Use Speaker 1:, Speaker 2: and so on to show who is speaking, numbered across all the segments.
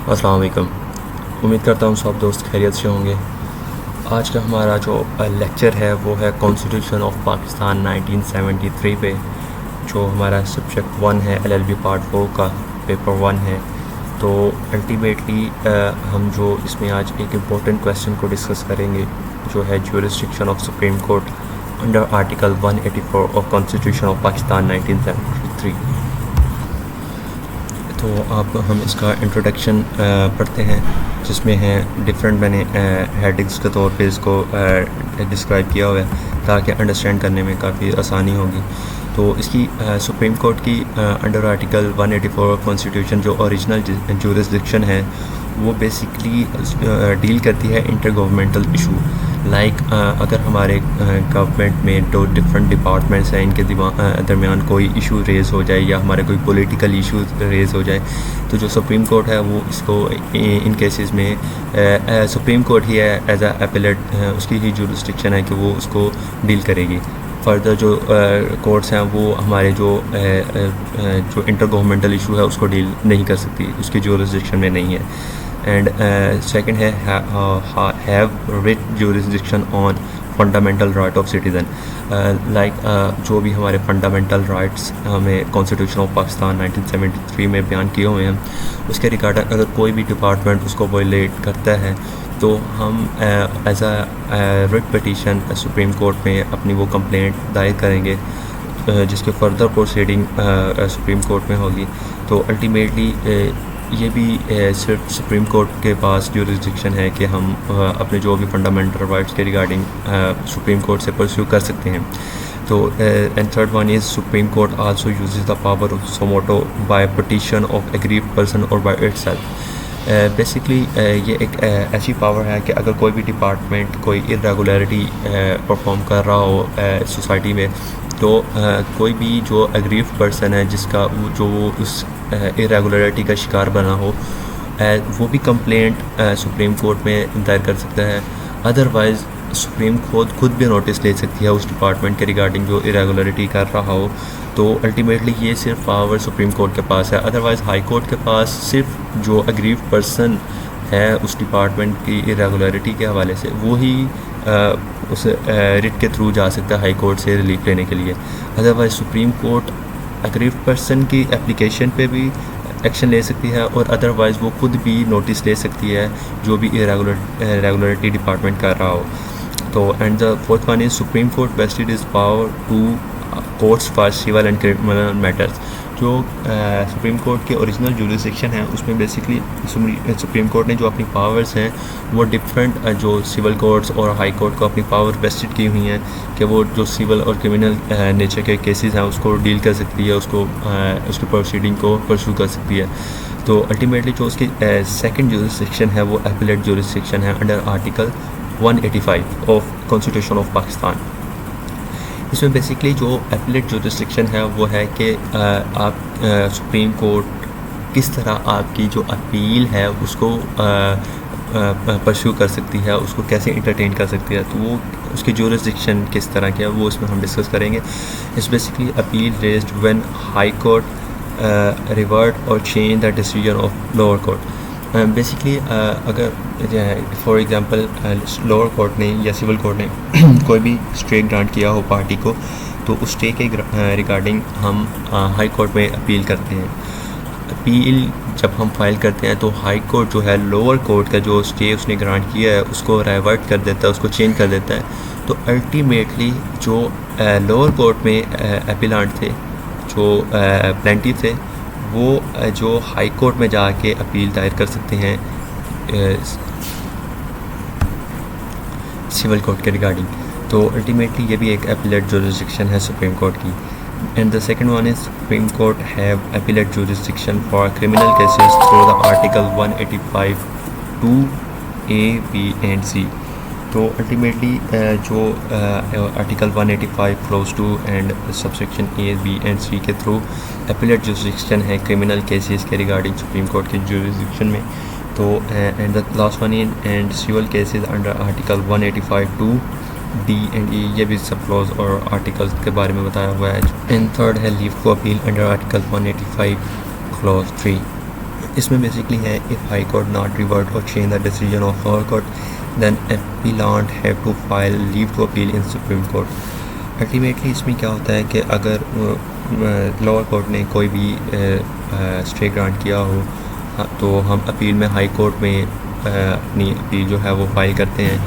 Speaker 1: السلام علیکم. امید کرتا ہوں سب دوست خیریت سے ہوں گے. آج کا ہمارا جو لیکچر ہے وہ ہے کانسٹیٹیوشن آف پاکستان 1973 پہ، جو ہمارا سبجیکٹ 1 ہے LLB پارٹ 4 کا پیپر 1 ہے. تو الٹیمیٹلی ہم جو اس میں آج ایک امپورٹنٹ کویسچن کو ڈسکس کریں گے جو ہے jurisdiction of supreme court under article 184 of constitution of Pakistan 1973. تو اب ہم اس کا انٹروڈکشن پڑھتے ہیں، جس میں ہیں ڈفرینٹ، میں نے ہیڈنگس کے طور پہ اس کو ڈسکرائب کیا ہوا ہے تاکہ انڈرسٹینڈ کرنے میں کافی آسانی ہوگی. تو اس کی سپریم کورٹ کی انڈر آرٹیکل 184 آف کانسٹیٹیوشن جو اوریجنل جورسڈکشن ہے وہ بیسکلی ڈیل کرتی ہے انٹر گورنمنٹل ایشو. لائک اگر ہمارے گورنمنٹ میں دو ڈفرینٹ ڈپارٹمنٹس ہیں، ان کے درمیان کوئی ایشو ریز ہو جائے یا ہمارے کوئی پولیٹیکل ایشو ریز ہو جائے، تو جو سپریم کورٹ ہے وہ اس کو ان کیسز میں سپریم کورٹ ہی ہے ایز اے اپیلیٹ، اس کی ہی جورسڈکشن ہے کہ وہ اس کو ڈیل کرے گی. فردر جو کورٹس ہیں وہ ہمارے جو انٹر گورنمنٹل ایشو ہے اس کو ڈیل نہیں کر سکتی، اس کی جورسڈکشن میں نہیں ہے. اینڈ سیکنڈ ہے have rate jurisdiction on fundamental right of citizen. Like جو بھی ہمارے فنڈامنٹل رائٹس ہمیں کانسٹیٹیوشن آف پاکستان 1973 میں بیان کیے ہوئے ہیں، اس کے ریگارڈنگ اگر کوئی بھی ڈپارٹمنٹ اس کو وائلیٹ کرتا ہے تو ہم as a writ petition supreme court میں اپنی وہ کمپلینٹ دائر کریں گے، جس کے فردر پروسیڈنگ سپریم کورٹ میں ہوگی. تو الٹیمیٹلی یہ بھی صرف سپریم کورٹ کے پاس جورسڈکشن ہے کہ ہم اپنے جو بھی فنڈامنٹل رائٹس کے ریگارڈنگ سپریم کورٹ سے پرسیو کر سکتے ہیں. تو and third one is supreme court also uses the power of suo motu by petition of aggrieved person اور بائی اٹ سیلف. بیسکلی یہ ایک ایسی پاور ہے کہ اگر کوئی بھی ڈپارٹمنٹ کوئی ارریگولیرٹی پرفارم کر رہا ہو سوسائٹی میں، تو کوئی بھی جو اگریوڈ پرسن ہے جس کا جو اس ارریگولیرٹی کا شکار بنا ہو، وہ بھی کمپلینٹ سپریم کورٹ میں دائر کر سکتا ہے. ادروائز سپریم خود بھی نوٹس لے سکتی ہے اس ڈپارٹمنٹ کے ریگارڈنگ جو ارریگولیرٹی کر رہا ہو. تو الٹیمیٹلی یہ صرف پاور سپریم کورٹ کے پاس ہے. ادروائز ہائی کورٹ کے پاس صرف جو اگریوڈ پرسن ہے اس ڈپارٹمنٹ کی ارریگولیرٹی کے حوالے سے وہی اس ریٹ کے تھرو جا سکتا ہے ہائی کورٹ سے ریلیف لینے کے لیے. ادروائز سپریم کورٹ اگریوڈ پرسن کی اپلیکیشن پہ بھی ایکشن لے سکتی ہے، اور ادروائز وہ خود بھی نوٹس لے سکتی ہے جو بھی ریگولیرٹی ڈپارٹمنٹ کر رہا ہو. تو and the fourth one is supreme Court vested is power to courts for civil and criminal matters. جو سپریم کورٹ کے اوریجنل جورسڈکشن ہے اس میں بیسکلی سپریم کورٹ نے جو اپنی پاورز ہیں وہ ڈفرینٹ جو سول کورٹس اور ہائی کورٹ کو اپنی پاور ویسٹڈ کی ہوئی ہیں کہ وہ جو سول اور کرمنل نیچر کے کیسز ہیں اس کو ڈیل کر سکتی ہے، اس کی پروسیڈنگ کو پرسو کر سکتی ہے. تو الٹیمیٹلی جو اس کی سیکنڈ جورسڈکشن ہے وہ اپیلیٹ جورسڈکشن ہے under article 185 of constitution of Pakistan. اس میں بیسکلی جو اپیلیٹ جورسڈکشن ہے وہ ہے کہ آپ سپریم کورٹ کس طرح آپ کی جو اپیل ہے اس کو پرسیو کر سکتی ہے، اس کو کیسے انٹرٹین کر سکتی ہے. تو وہ اس کی جورسڈکشن کس طرح کی ہے وہ اس میں ہم ڈسکس کریں گے. اس basically appeal raised when high court revert اور change the decision of lower court. Basically اگر فار ایگزامپل لوور کورٹ نے یا سول کورٹ نے کوئی بھی اسٹے گرانٹ کیا ہو پارٹی کو، تو اس اسٹے کے ریگارڈنگ ہم ہائی کورٹ میں اپیل کرتے ہیں. اپیل جب ہم فائل کرتے ہیں تو ہائی کورٹ جو ہے لوور کورٹ کا جو اسٹے اس نے گرانٹ کیا ہے اس کو ریورٹ کر دیتا ہے، اس کو چینج کر دیتا ہے. تو الٹیمیٹلی جو لوور کورٹ میں اپیلانٹ تھے، جو پلینٹیف تھے، وہ جو ہائی کورٹ میں جا کے اپیل دائر کر سکتے ہیں سول کورٹ کے ریگارڈنگ. تو الٹیمیٹلی یہ بھی ایک اپیلیٹ جورسڈکشن ہے سپریم کورٹ کی. And the second one is supreme court have appellate jurisdiction for criminal cases through the article 185 2A B and C. تو الٹیمیٹلی جو article 185 clause 2 and subsection A B and C کے through appellate jurisdiction ہے criminal cases کے regarding supreme court کے jurisdiction میں. تو and the last one and civil cases under article 185 2 D and E، یہ بھی سب کلوز اور آرٹیکلس کے بارے میں بتایا ہوا ہے. اینڈ تھرڈ ہے leave to appeal under article 185 clause 3. اس میں بیسکلی ہے if high court not revert or change the decision of lower court then appellant have to file leave to appeal in Supreme Court. Ultimately اس میں کیا ہوتا ہے کہ اگر لوور کورٹ نے کوئی بھی اسٹے گرانٹ کیا ہو تو ہم اپیل میں ہائی کورٹ میں اپنی اپیل جو ہے وہ فائل کرتے ہیں،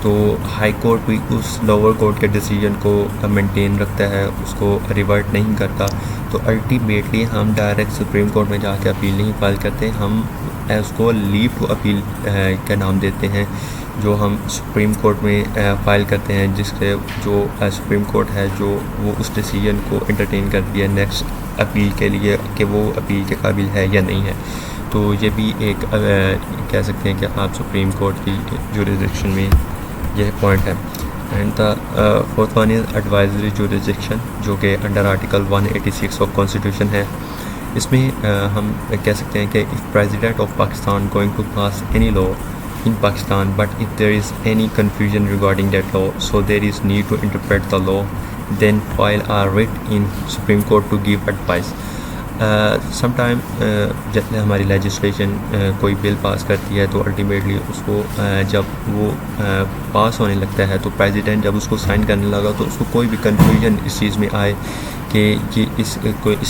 Speaker 1: تو ہائی کورٹ بھی اس لوور کورٹ کے ڈیسیجن کو مینٹین رکھتا ہے، اس کو ریورٹ نہیں کرتا. تو الٹیمیٹلی ہم ڈائریکٹ سپریم کورٹ میں جا کے اپیل نہیں فائل کرتے، ہم اس کو لیو ٹو اپیل کا نام دیتے ہیں، جو ہم سپریم کورٹ میں فائل کرتے ہیں، جس کے جو سپریم کورٹ ہے جو وہ اس ڈیسیجن کو انٹرٹین کرتی ہے نیکسٹ اپیل کے لیے کہ وہ اپیل کے قابل ہے یا نہیں ہے. تو یہ بھی ایک کہہ سکتے ہیں کہ آپ سپریم کورٹ کی جوریسڈکشن میں یہ پوائنٹ ہے. And the fourth one is advisory jurisdiction, جو کہ انڈر آرٹیکل 186 آف کانسٹیٹیوشن ہے. اس میں ہم کہہ سکتے ہیں کہ if President of Pakistan going to pass any law in Pakistan, but if there is any confusion regarding that law, so there is need to interpret the law, then file a writ in Supreme Court to give advice. Some time جب ہماری legislation کوئی بل پاس کرتی ہے تو ultimately اس کو جب وہ پاس ہونے لگتا ہے تو پریزیڈنٹ جب اس کو سائن کرنے لگا تو اس کو کوئی بھی کنفیوژن اس چیز میں آئے کہ یہ اس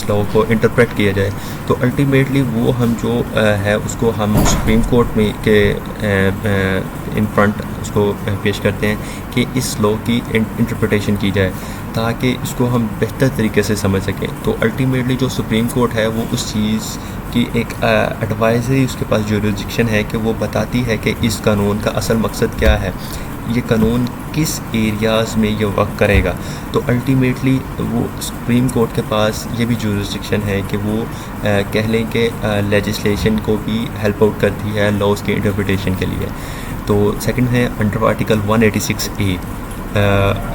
Speaker 1: لاء کو انٹرپریٹ کیا جائے، تو الٹیمیٹلی وہ ہم جو ہے اس کو ہم سپریم کورٹ میں کے ان فرنٹ اس کو پیش کرتے ہیں کہ اس لاء کی انٹرپریٹیشن کی جائے تاکہ اس کو ہم بہتر طریقے سے سمجھ سکیں. تو الٹیمیٹلی جو سپریم کورٹ ہے وہ اس چیز کی ایک ایڈوائزری اس کے پاس جوریسڈکشن ہے کہ وہ بتاتی ہے کہ اس قانون کا اصل مقصد کیا ہے، یہ قانون کس ایریاز میں یہ ورک کرے گا. تو الٹیمیٹلی وہ سپریم کورٹ کے پاس یہ بھی جوریسڈکشن ہے کہ وہ کہہ لیں کہ لیجسلیشن کو بھی ہیلپ آؤٹ کرتی ہے لاز کی انٹرپریٹیشن کے لیے. تو سیکنڈ ہے under article 186A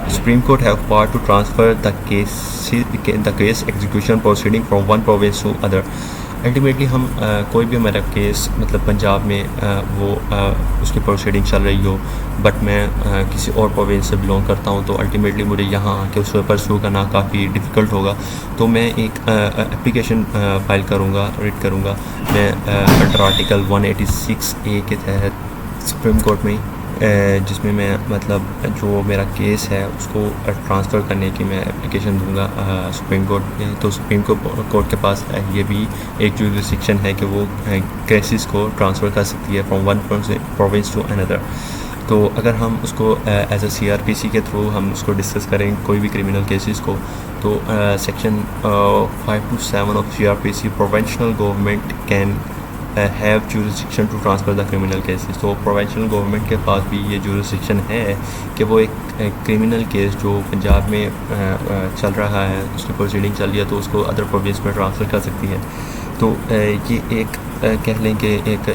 Speaker 1: Supreme Court have power to transfer the case execution proceeding from one province to other. Ultimately ہم کوئی بھی ہمارا کیس مطلب پنجاب میں وہ اس کی پروسیڈنگ چل رہی ہو بٹ میں کسی اور پروونس سے بلونگ کرتا ہوں تو الٹیمیٹلی مجھے یہاں آ کے اس کو پرسو کرنا کافی ڈیفیکلٹ ہوگا، تو میں ایک اپلیکیشن فائل کروں گا، ریٹ کروں گا میں انڈر آرٹیکل 186A کے تحت سپریم کورٹ میں، جس میں میں مطلب جو میرا کیس ہے اس کو ٹرانسفر کرنے کی میں اپلیکیشن دوں گا سپریم کورٹ میں. تو سپریم کورٹ کے پاس یہ بھی ایک جوریسڈکشن ہے کہ وہ کیسز کو ٹرانسفر کر سکتی ہے فرام ون پروونس ٹو اندر. تو اگر ہم اس کو ایز اے CRPC کے تھرو ہم اس کو ڈسکس کریں کوئی بھی کرمنل کیسز کو، تو section 5 to 7 of CRPC provincial government can have jurisdiction to transfer the criminal cases. تو پروونشنل گورنمنٹ کے پاس بھی یہ جوریسڈکشن ہے کہ وہ ایک کرمنل کیس جو پنجاب میں چل رہا ہے اس کی پروسیڈنگ چل رہی ہے تو اس کو ادر پروونس میں ٹرانسفر کر سکتی ہے. تو یہ ایک کہہ لیں کہ ایک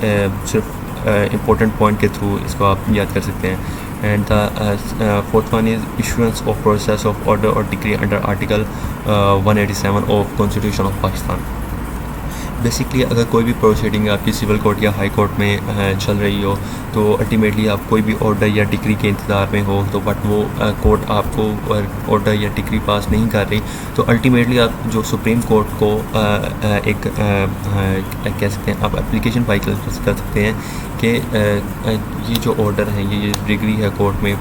Speaker 1: صرف امپورٹنٹ پوائنٹ کے تھرو اس کو آپ یاد کر سکتے ہیں. And the fourth one is assurance of process of order اور decree under article 187 of constitution of Pakistan. Basically اگر کوئی بھی پروسیڈنگ آپ کی سول کورٹ یا ہائی کورٹ میں چل رہی ہو تو الٹیمیٹلی آپ کوئی بھی آرڈر یا ڈگری کے انتظار میں ہو تو بٹ وہ کورٹ آپ کو آرڈر یا ڈگری پاس نہیں کر رہی تو الٹیمیٹلی آپ جو سپریم کورٹ کو ایک کہہ سکتے ہیں آپ اپلیکیشن فائل کر سکتے ہیں کہ یہ جو آرڈر ہے یہ ڈگری ہے کورٹ میں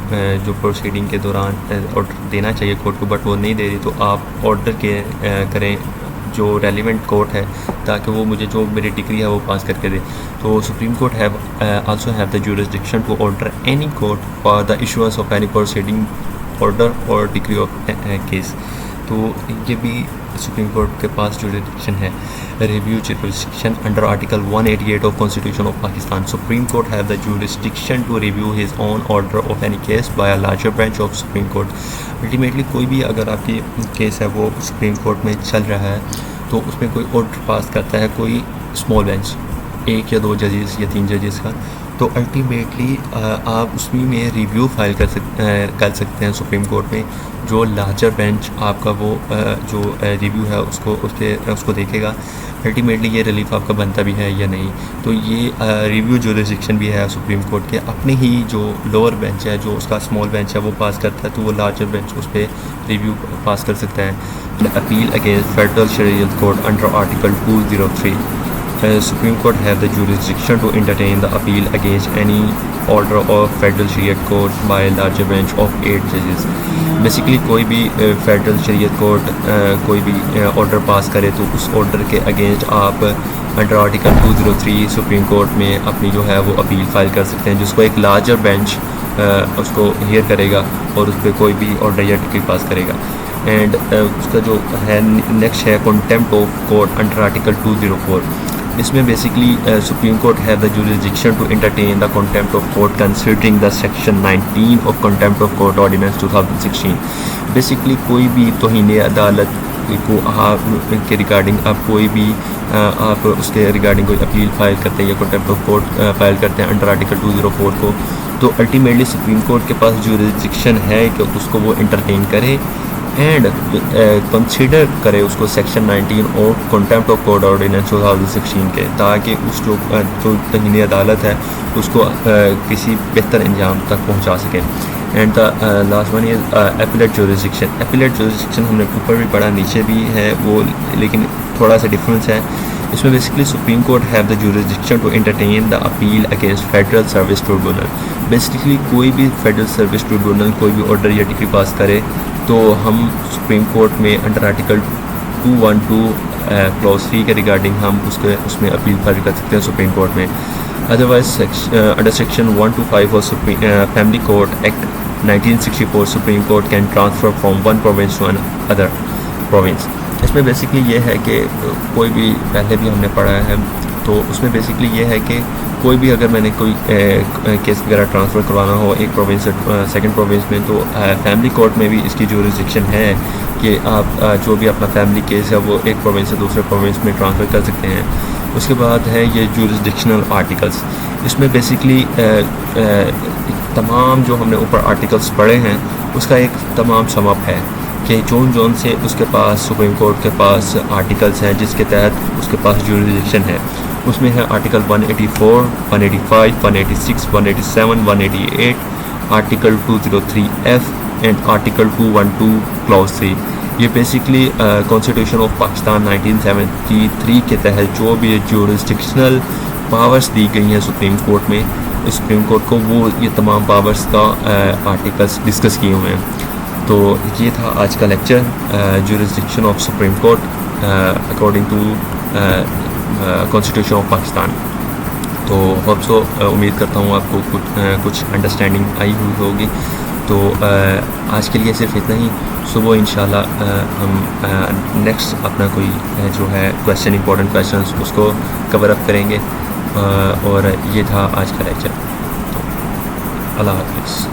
Speaker 1: جو پروسیڈنگ کے دوران آرڈر دینا چاہیے کورٹ کو بٹ وہ نہیں دے رہی، تو آپ آرڈر کے کریں جو ریلیونٹ کورٹ ہے تاکہ وہ مجھے جو میری ڈگری ہے وہ پاس کر کے دے. تو supreme court also have the jurisdiction to order any court for the assurance of any proceeding order اور ڈگری آف کیس. تو یہ بھی سپریم کورٹ کے پاس جوریسڈکشن ہے. Review jurisdiction under article 188 of constitution of Pakistan. Supreme court have the jurisdiction to review his own order of any case by a larger branch of supreme court. Ultimately کوئی بھی اگر آپ کی case ہے وہ سپریم کورٹ میں چل رہا ہے تو اس میں کوئی آرڈر پاس کرتا ہے کوئی اسمال بینچ 1 یا 2 ججز یا 3 ججز کا، تو الٹیمیٹلی آپ اس میں ریویو فائل کر سکتے ہیں سپریم کورٹ میں. جو لارجر بینچ آپ کا وہ جو ریویو ہے اس کو دیکھے گا الٹیمیٹلی یہ ریلیف آپ کا بنتا بھی ہے یا نہیں. تو یہ ریویو جوریسڈکشن بھی ہے سپریم کورٹ کے. اپنے ہی جو لوور بینچ ہے جو اس کا اسمال بینچ ہے وہ پاس کرتا ہے تو وہ لارجر بینچ اس پہ ریویو پاس کر سکتا ہے. اپیل اگینسٹ فیڈرل شریعت court under article 203. Supreme Court have the jurisdiction to entertain the appeal against any order of Federal Shariat Court by a larger bench of 8 judges. Basically کوئی بھی federal شریعت court کوئی بھی order پاس کرے تو اس order کے against آپ under article 203 supreme court میں اپنی جو ہے وہ اپیل فائل کر سکتے ہیں، جس کو ایک لارجر بینچ اس کو ہیئر کرے گا اور اس پہ کوئی بھی آرڈر یا ڈکری پاس کرے گا. اینڈ اس کا جو ہے نیکسٹ ہے contempt of court under article 204. اس میں basically supreme court have the jurisdiction to entertain the contempt of court considering the section 19 of contempt of court ordinance 2016. Basically کوئی بھی توہین عدالت کو کے ریگارڈنگ آپ کوئی بھی آپ اس کے ریگارڈنگ کوئی اپیل فائل کرتے ہیں یا کنٹیمپٹ آف کورٹ فائل کرتے ہیں انڈر آرٹیکل 204 کو، تو الٹیمیٹلی سپریم کورٹ کے پاس جوریسڈکشن ہے کہ اس کو وہ انٹرٹین کرے اینڈ کنسیڈر کرے اس کو سیکشن 19 اور کنٹیمپٹ آف کورٹ آرڈیننس 2016 کے، تاکہ اس جو توہین عدالت ہے اس کو کسی بہتر انجام تک پہنچا سکے. And the last one is appellate jurisdiction. Appellate jurisdiction ہم نے اوپر بھی پڑھا نیچے بھی ہے وہ، لیکن تھوڑا سا ڈفرینس ہے. اس میں basically supreme court have the jurisdiction to entertain the appeal against federal service tribunal. Basically کوئی بھی فیڈرل سروس ٹریبونل کوئی بھی آرڈر یا ڈکری پاس کرے تو ہم سپریم کورٹ میں انڈر آرٹیکل 212 کلاس 3 کے ریگارڈنگ ہم اس میں اپیل فائل کر سکتے ہیں سپریم کورٹ میں. Otherwise under section 125 of family court act 1964 supreme court can transfer from one province to other province. اس میں بیسکلی یہ ہے کہ کوئی بھی پہلے بھی ہم نے پڑھا ہے، تو اس میں بیسکلی یہ ہے کہ کوئی بھی اگر میں نے کوئی کیس وغیرہ ٹرانسفر کروانا ہو ایک پروونس سے سیکنڈ پروونس میں، تو فیملی کورٹ میں بھی اس کی جوریسڈکشن ہے کہ آپ جو بھی اپنا فیملی کیس ہے وہ ایک پروونس سے دوسرے پروونس میں ٹرانسفر کر سکتے ہیں. اس کے بعد ہے یہ جوریسڈکشنل آرٹیکلس. اس میں بیسکلی تمام جو ہم نے اوپر آرٹیکلس پڑھے ہیں اس کا ایک تمام سم اپ ہے کہ جون سے اس کے پاس سپریم کورٹ کے پاس آرٹیکلس ہیں جس کے تحت اس کے پاس جوریسڈکشن ہے. اس میں ہے article 184 185 186 187 188 article 203F and article 212 class 3. یہ بیسکلی کانسٹیٹیوشن آف پاکستان 1973 کے تحت جو بھی جوریسڈکشنل پاورز دی گئی ہیں سپریم کورٹ میں، سپریم کورٹ کو وہ یہ تمام پاورز کا آرٹیکلس ڈسکس کیے ہوئے ہیں. تو یہ تھا آج کا lecture jurisdiction of supreme court according to constitution of Pakistan. تو ہوپ سو امید کرتا ہوں آپ کو کچھ انڈرسٹینڈنگ آئی ہوئی ہوگی. تو آج کے لیے صرف اتنا ہی. صبح انشاءاللہ ہم نیکسٹ اپنا کوئی جو ہے کویشچن امپورٹنٹ کویشچنس اس کو کور اپ کریں گے. اور یہ تھا آج کا لیکچر. تو اللہ حافظ.